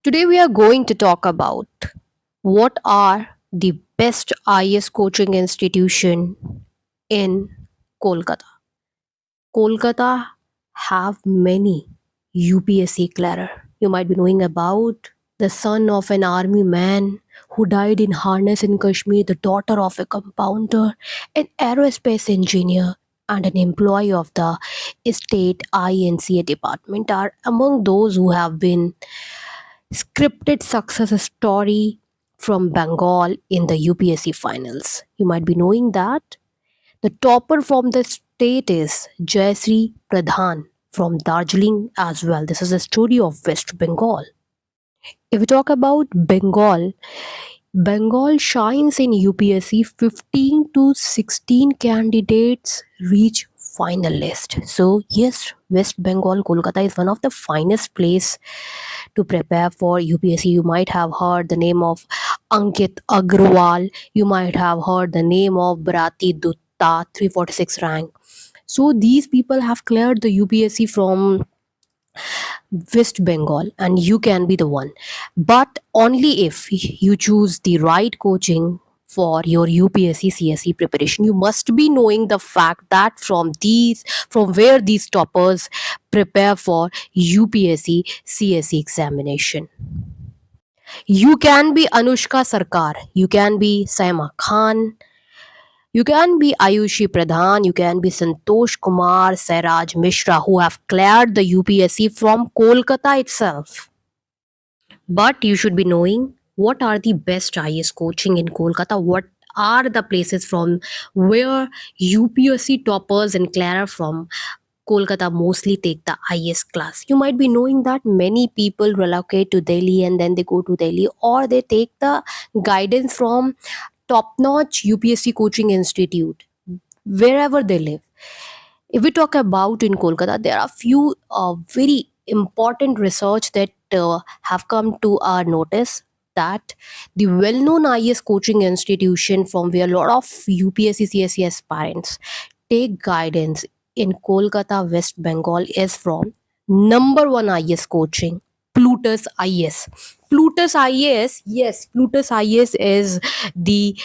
Today we are going to talk about what are the best IS coaching institution in Kolkata. Kolkata have many UPSC clearer. You might be knowing about the son of an army man who died in harness in Kashmir, the daughter of a compounder, an aerospace engineer, and an employee of the state INCA department are among those who have been scripted success story from Bengal in the UPSC finals. You might be knowing that the topper from the state is Jayasri Pradhan from Darjeeling as well. This is a story of West Bengal. If we talk about Bengal, Bengal shines in UPSC. 15 to 16 candidates reach final list. So yes, West Bengal, Kolkata is one of the finest place to prepare for UPSC. You might have heard the name of Ankit Agrawal. You might have heard the name of Bharati Dutta, 346 rank. So these people have cleared the UPSC from West Bengal, and you can be the one. But only if you choose the right coaching for your UPSC CSE preparation. You must be knowing the fact that from where these toppers prepare for UPSC CSE examination. You can be Anushka Sarkar, you can be Saima Khan, you can be Ayushi Pradhan, you can be Santosh Kumar, Sairaj Mishra, who have cleared the UPSC from Kolkata itself. But you should be knowing what are the best IS coaching in Kolkata, what are the places from where UPSC toppers and clearer from Kolkata mostly take the IS class. You might be knowing that many people relocate to Delhi and then they go to Delhi, or they take the guidance from top notch UPSC coaching institute wherever they live. If we talk about in Kolkata, there are few very important research that have come to our notice that the well-known IS coaching institution from where a lot of UPSC CSE aspirants take guidance in Kolkata, West Bengal is from number one IS coaching, Plutus IS. Plutus IS, yes, Plutus IS is the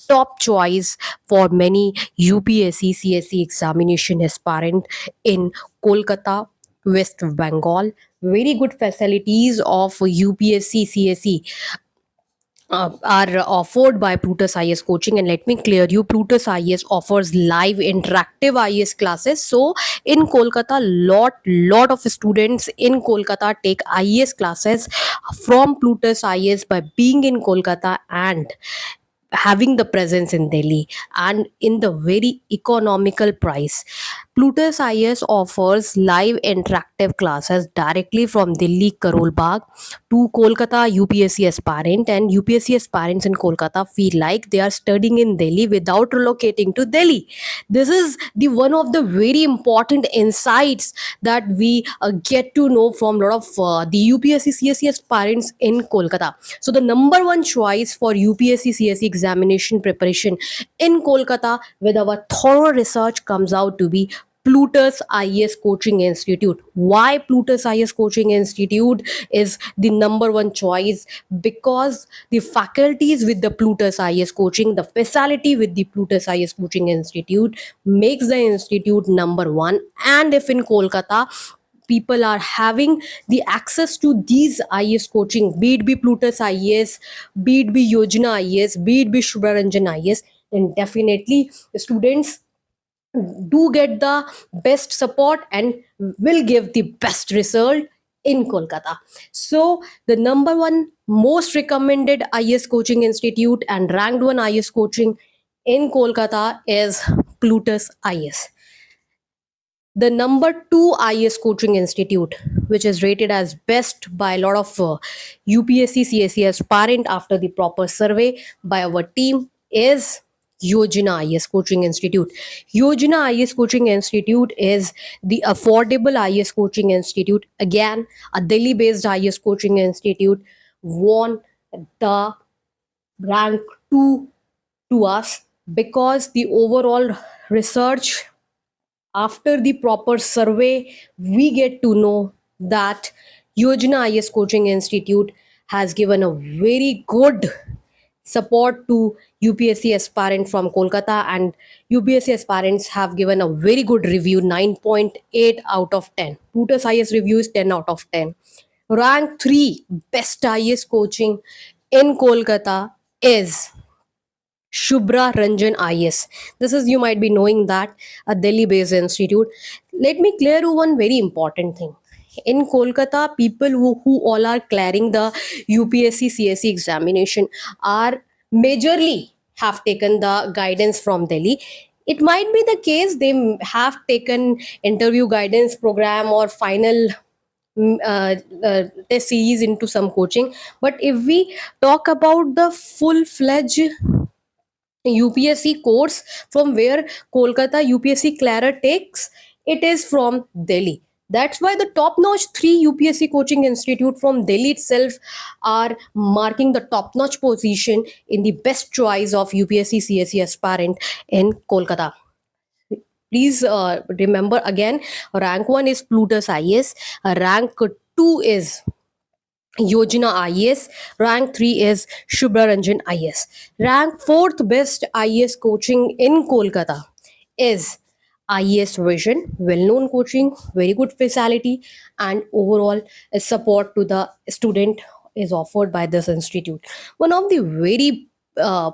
top choice for many UPSC CSE examination aspirant in Kolkata, West Bengal. Very good facilities of UPSC CSE are offered by Plutus IS coaching. And let me clear you, Plutus IS offers live interactive IS classes. So in Kolkata, lot of students in Kolkata take IS classes from Plutus IS by being in Kolkata and having the presence in Delhi and in the very economical price. Plutus IS offers live interactive classes directly from Delhi Karol Bagh to Kolkata UPSC aspirant, and UPSC aspirants in Kolkata feel like they are studying in Delhi without relocating to Delhi. This is the one of the very important insights that we get to know from a lot of the UPSC CSE aspirants in Kolkata. So the number one choice for UPSC CSE examination preparation in Kolkata with our thorough research comes out to be Plutus IS Coaching Institute. Why Plutus IS Coaching Institute is the number one choice? Because the faculties with the Plutus IS coaching, the facility with the Plutus IS Coaching Institute makes the institute number one. And if in Kolkata people are having the access to these IS coaching, be it be Plutus IS, be it be Yojana IS, be it be Shubharanjan IS, then definitely the students do get the best support and will give the best result in Kolkata. So the number one most recommended IS coaching institute and ranked one IS coaching in Kolkata is Plutus IS. The number two IS coaching institute, which is rated as best by a lot of UPSC CSE aspirant after the proper survey by our team, is Yojana IS Coaching Institute. Yojana IS Coaching Institute is the affordable IS Coaching Institute. Again, a Delhi based IS Coaching Institute won the rank 2 to us because the overall research after the proper survey, we get to know that Yojana IS Coaching Institute has given a very good support to UPSC aspirant from Kolkata, and UPSC aspirants have given a very good review, 9.8 out of 10. Plutus IS review is 10 out of 10. Rank 3 best IS coaching in Kolkata is Shubhra Ranjan IS. This is, you might be knowing that, a Delhi based institute. Let me clear you one very important thing. In Kolkata, people who all are clearing the UPSC CSE examination are majorly have taken the guidance from Delhi. It might be the case they have taken interview guidance program or final test series into some coaching. But if we talk about the full-fledged UPSC course from where Kolkata UPSC Clara takes, it is from Delhi. That's why the top-notch three UPSC coaching institute from Delhi itself are marking the top-notch position in the best choice of UPSC CSE aspirant in Kolkata. Please remember again, rank 1 is Plutus IS, rank 2 is Yojana IS, rank 3 is Shubhra Ranjan IS. Rank 4th best IS coaching in Kolkata is IS Vision, well known coaching, very good facility, and overall support to the student is offered by this institute. One of the very uh,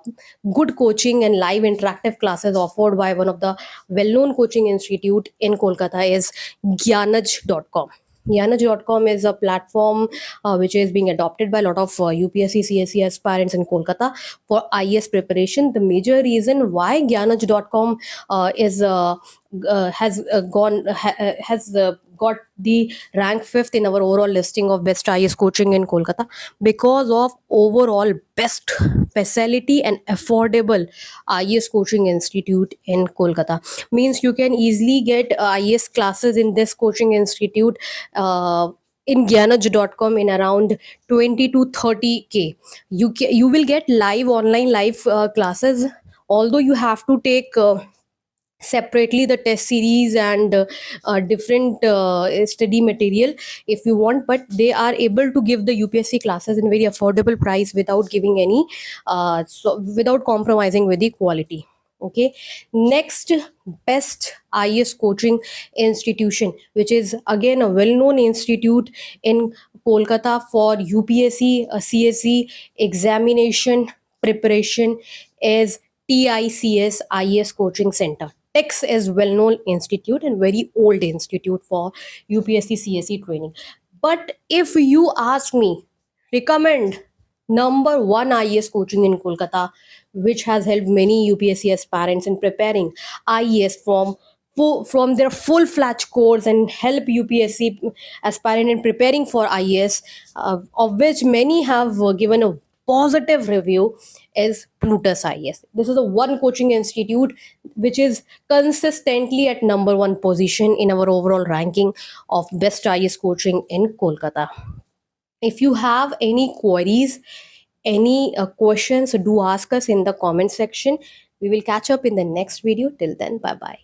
good coaching and live interactive classes offered by one of the well-known coaching institute in Kolkata is Gyanaj.com. Gyanaj.com is a platform which is being adopted by a lot of UPSC CSE aspirants in Kolkata for IS preparation. The major reason why Gyanaj.com is has got the rank 5th in our overall listing of best IS coaching in Kolkata because of overall best facility and affordable IS coaching institute in Kolkata. Means you can easily get IS classes in this coaching institute in Gyanaj.com in around 20 to 30K. You will get live online live classes, although you have to take separately the test series and different study material if you want, but they are able to give the UPSC classes in very affordable price without giving any without compromising with the quality. Okay, next best IS coaching institution, which is again a well-known institute in Kolkata for UPSC CSE examination preparation, is TICS IS Coaching Center. TICS is well-known institute and very old institute for UPSC CSE training. But if you ask me, recommend number one IS coaching in Kolkata, which has helped many UPSC aspirants in preparing IS from their full-fledged course and help UPSC aspirant in preparing for IS, of which many have given a positive review, is Plutus IS. This is the one coaching institute which is consistently at number one position in our overall ranking of best IS coaching in Kolkata. If you have any queries, any questions, do ask us in the comment section. We will catch up in the next video. Till then, bye bye.